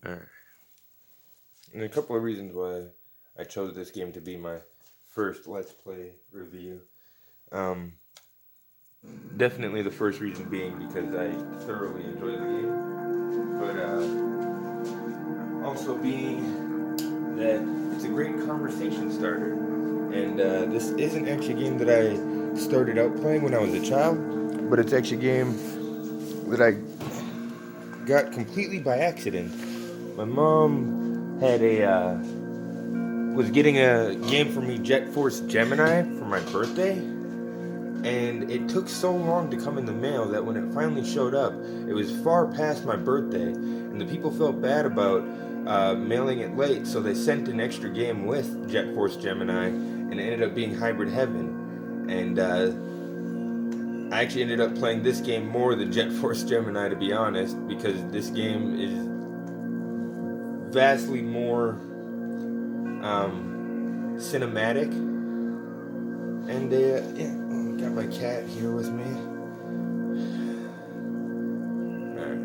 Alright. And a couple of reasons why I chose this game to be my first Let's Play review. Definitely the first reason being because I thoroughly enjoy the game, but also being that it's a great conversation starter. And this isn't actually a game that I started out playing when I was a child, but it's actually a game that I got completely by accident. My mom had was getting a game for me, Jet Force Gemini, for my birthday, and it took so long to come in the mail that when it finally showed up, it was far past my birthday, and the people felt bad about mailing it late, so they sent an extra game with Jet Force Gemini, and it ended up being Hybrid Heaven. And I actually ended up playing this game more than Jet Force Gemini, to be honest, because this game is vastly more cinematic. And yeah, got my cat here with me. Alright,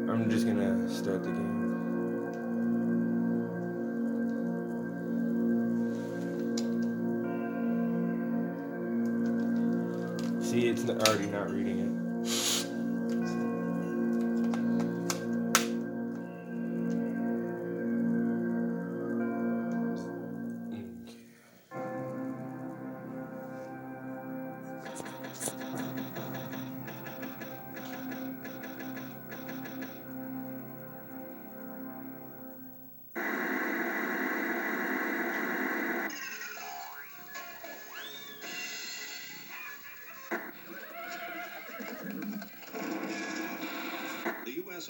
I'm just gonna start the game. See, it's already not reading it.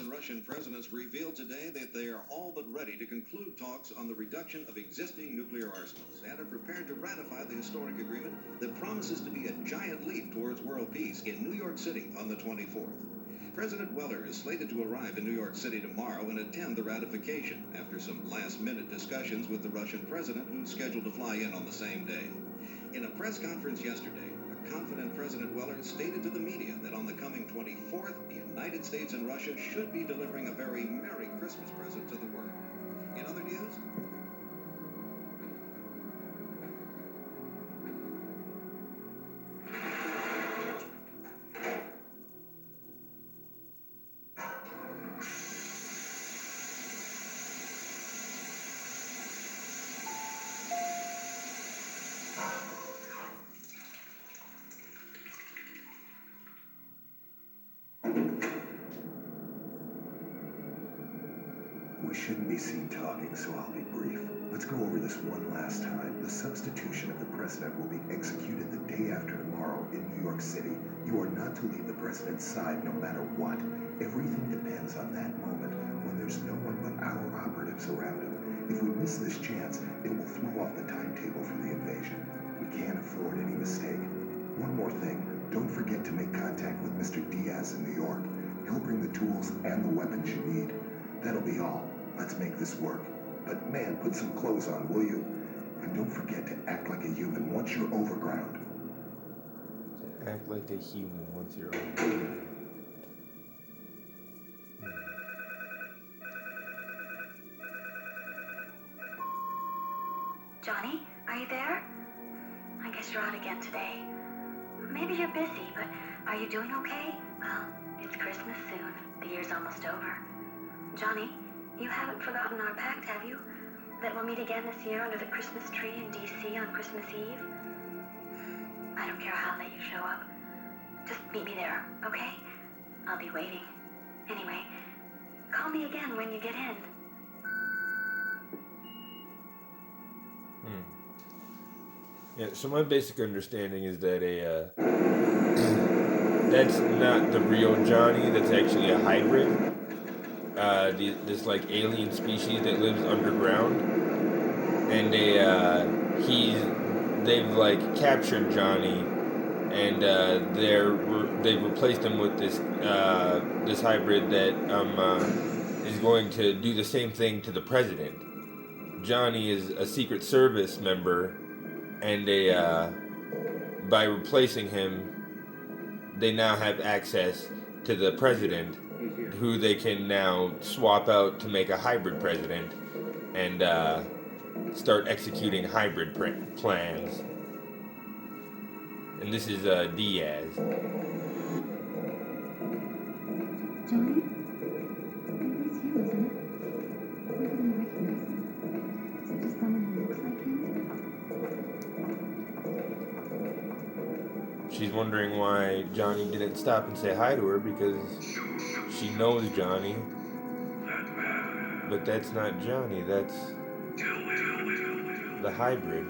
And Russian presidents revealed today that they are all but ready to conclude talks on the reduction of existing nuclear arsenals and are prepared to ratify the historic agreement that promises to be a giant leap towards world peace in New York City on the 24th. President Weller is slated to arrive in New York City tomorrow and attend the ratification after some last-minute discussions with the Russian president, who's scheduled to fly in on the same day. In a press conference yesterday, confident President Weller stated to the media that on the coming 24th, the United States and Russia should be delivering a very Merry Christmas present to the world. In other news, we shouldn't be seen talking, so I'll be brief. Let's go over this one last time. The substitution of the president will be executed the day after tomorrow in New York City. You are not to leave the president's side no matter what. Everything depends on that moment when there's no one but our operatives around him. If we miss this chance, it will throw off the timetable for the invasion. We can't afford any mistake. One more thing. Don't forget to make contact with Mr. Diaz in New York. He'll bring the tools and the weapons you need. That'll be all. Let's make this work. But man, put some clothes on, will you? And don't forget to act like a human once you're overground. To act like a human once you're overground. Johnny, are you there? I guess you're out again today. Maybe you're busy, but are you doing okay? Well, it's Christmas soon. The year's almost over. Johnny, you haven't forgotten our pact, have you? That we'll meet again this year under the Christmas tree in D.C. on Christmas Eve? I don't care how late you show up. Just meet me there, okay? I'll be waiting. Anyway, call me again when you get in. Yeah, so my basic understanding is that that's not the real Johnny, that's actually a hybrid. This like alien species that lives underground, and they've like captured Johnny, and they've replaced him with this hybrid that is going to do the same thing to the president. Johnny is a Secret Service member, and by replacing him, they now have access to the president. who they can now swap out to make a hybrid president and start executing hybrid plans. And this is Diaz. Johnny? Maybe it's you, isn't it? Where did I recognize him? Is it just someone who looks like him? She's wondering why Johnny didn't stop and say hi to her, because she knows Johnny. But that's not Johnny, that's the hybrid.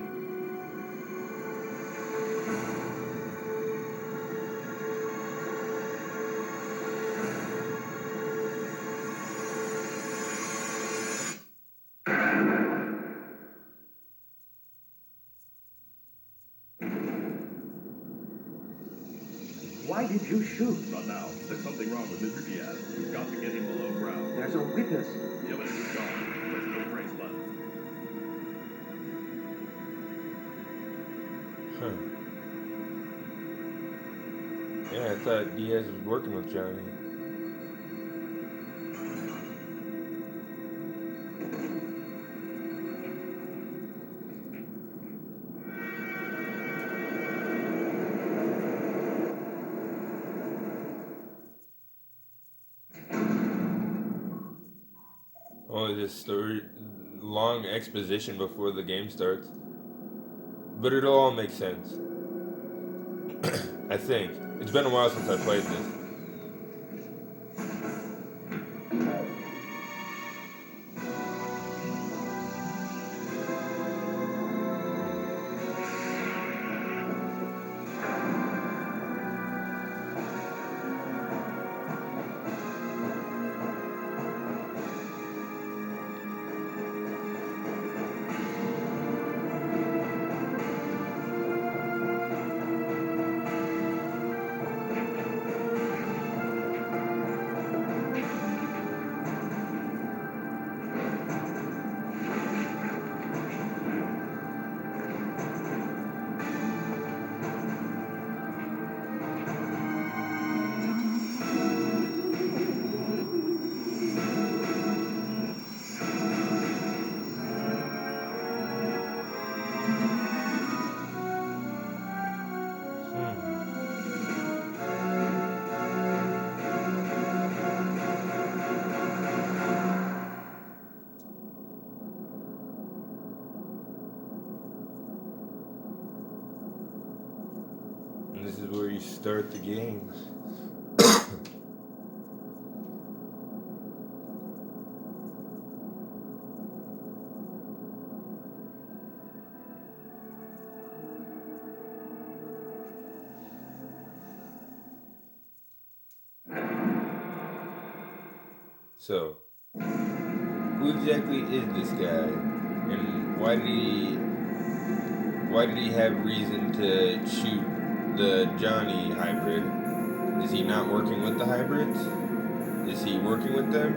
Why did you shoot? Not now. There's something wrong with Mr. Diaz. We've got to get him below ground. There's a witness. The evidence is gone. There's no trace left. Huh. Yeah, I thought Diaz was working with Johnny. Only this story, long exposition before the game starts. But it'll all make sense. I think. It's been a while since I played this. And this is where you start the game. So, who exactly is this guy, and why did he have reason to shoot the Johnny hybrid? Is he not working with the hybrids? Is he working with them?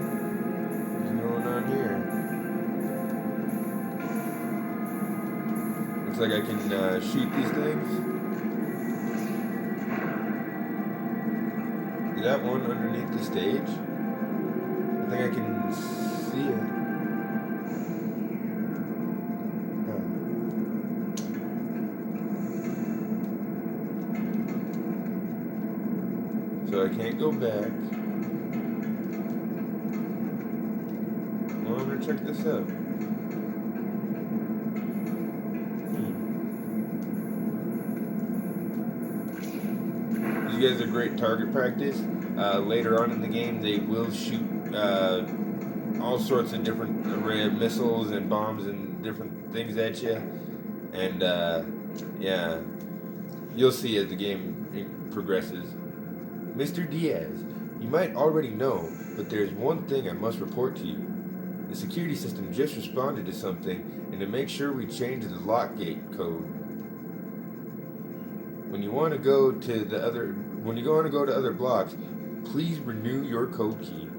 What's going on here? Looks like I can shoot these things. Is that one underneath the stage? I think I can see it. So I can't go back. Well, I'm gonna check this out. These guys are great target practice. Later on in the game, they will shoot all sorts of different array of missiles and bombs and different things at you. And yeah, you'll see as the game progresses. Mr. Diaz, you might already know, but there's one thing I must report to you. The security system just responded to something, and to make sure we change the lockgate code. When you want to go to other blocks, please renew your code key.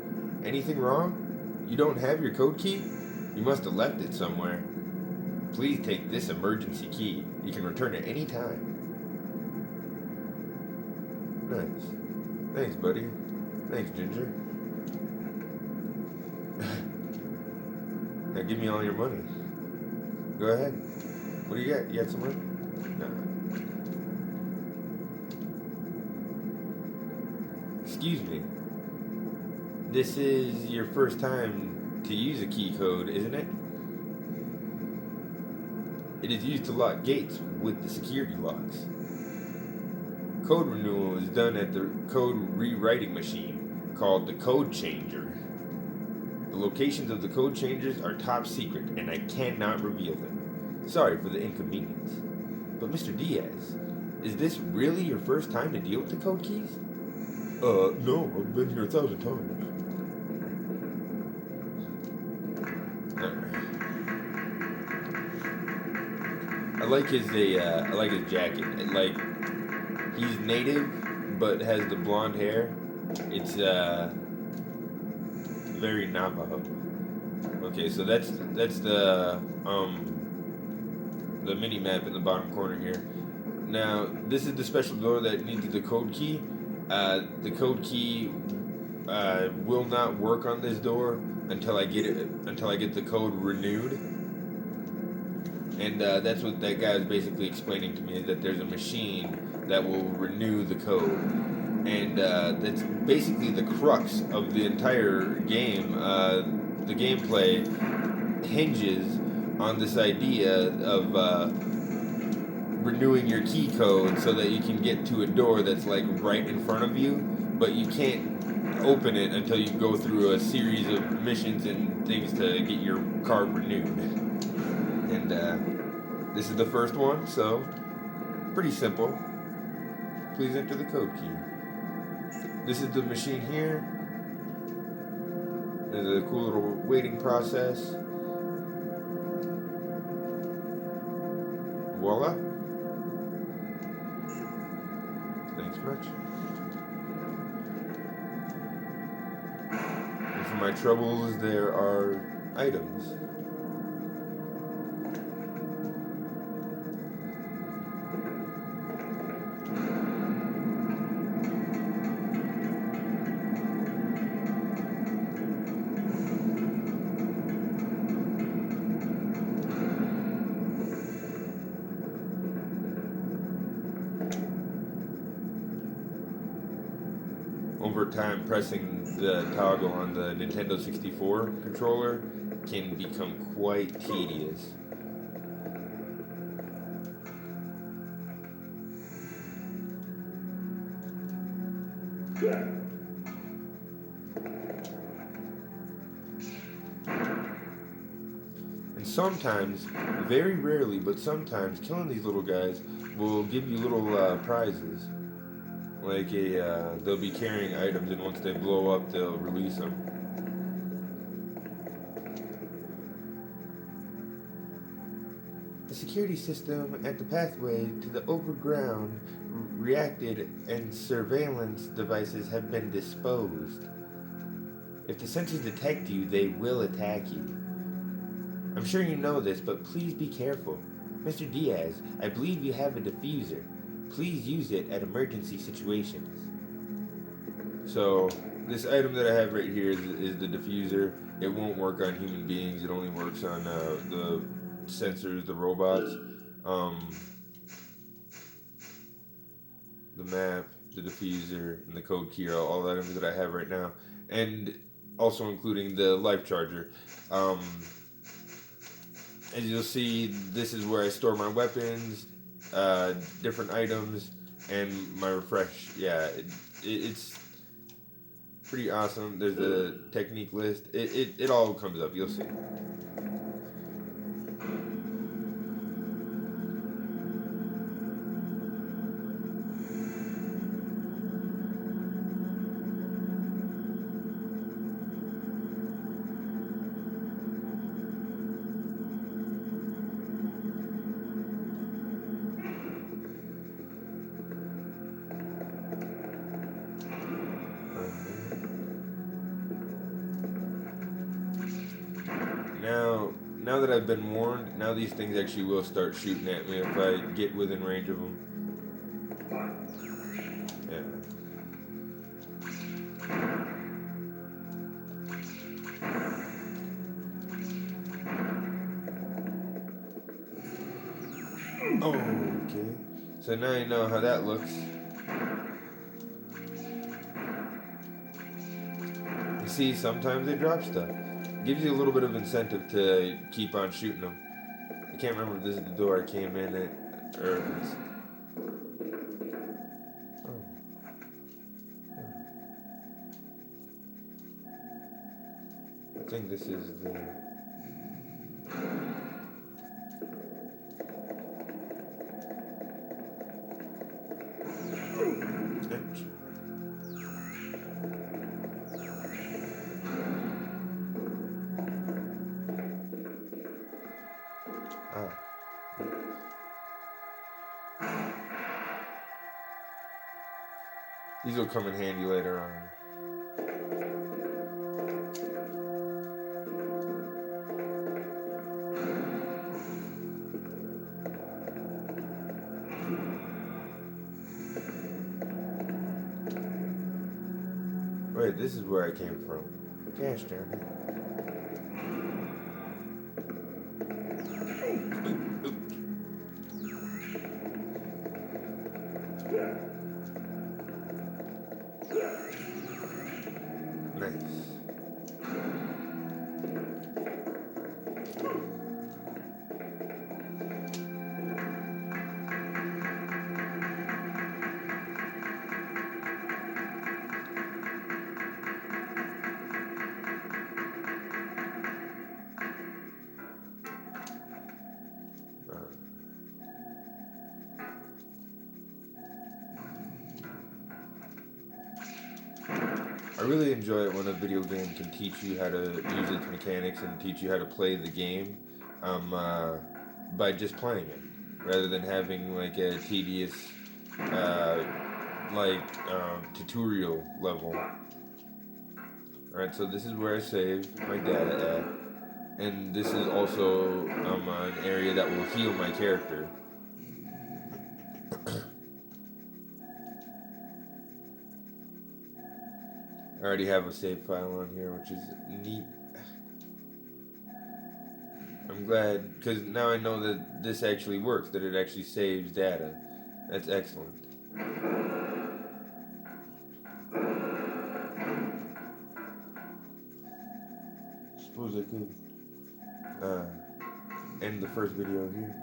Anything wrong? You don't have your code key? You must have left it somewhere. Please take this emergency key. You can return it any time. Nice. Thanks, buddy. Thanks, Ginger. Now give me all your money. Go ahead. What do you got? You got some money? No. Excuse me. This is your first time to use a key code, isn't it? It is used to lock gates with the security locks. Code renewal is done at the code rewriting machine called the code changer. The locations of the code changers are top secret and I cannot reveal them. Sorry for the inconvenience. But Mr. Diaz, is this really your first time to deal with the code keys? No, I've been here 1,000 times. I like his jacket. Like, he's native, but has the blonde hair. It's very Navajo. Okay, so that's the mini map in the bottom corner here. Now, this is the special door that needs the code key. The code key will not work on this door until I get the code renewed. And that's what that guy is basically explaining to me, is that there's a machine that will renew the code. And that's basically the crux of the entire game. The gameplay hinges on this idea of renewing your key code so that you can get to a door that's like right in front of you, but you can't open it until you go through a series of missions and things to get your card renewed. And this is the first one, so pretty simple. Please enter the code key. This is the machine here. There's a cool little waiting process. Voila. Thanks much. And for my troubles, there are items. Over time, pressing the toggle on the Nintendo 64 controller can become quite tedious. And sometimes, very rarely, but sometimes, killing these little guys will give you little prizes. Like they'll be carrying items, and once they blow up, they'll release them. The security system at the pathway to the overground reacted, and surveillance devices have been disposed. If the sensors detect you, they will attack you. I'm sure you know this, but please be careful. Mr. Diaz, I believe you have a diffuser. Please use it at emergency situations. So, this item that I have right here is the diffuser. It won't work on human beings. It only works on the sensors, the robots. The map, the diffuser, and the code key are all items that I have right now. And also including the life charger. As you'll see, this is where I store my weapons, different items, and my refresh. Yeah, it's pretty awesome. There's a technique list. It all comes up. You'll see. Now that I've been warned, now these things actually will start shooting at me if I get within range of them. Yeah. Oh, okay. So now you know how that looks. You see, sometimes they drop stuff. Gives you a little bit of incentive to keep on shooting them. I can't remember if this is the door I came in at, or if it's... Oh. I think this is the... Ouch. Ah. These will come in handy later on. Wait, this is where I came from. Gosh darn it. Nice. I really enjoy it when a video game can teach you how to use its mechanics and teach you how to play the game by just playing it, rather than having like a tedious tutorial level. Alright, so this is where I saved my data at, and this is also an area that will heal my character. I already have a save file on here, which is neat. I'm glad, because now I know that this actually works, that it actually saves data. That's excellent. Suppose I could end the first video here.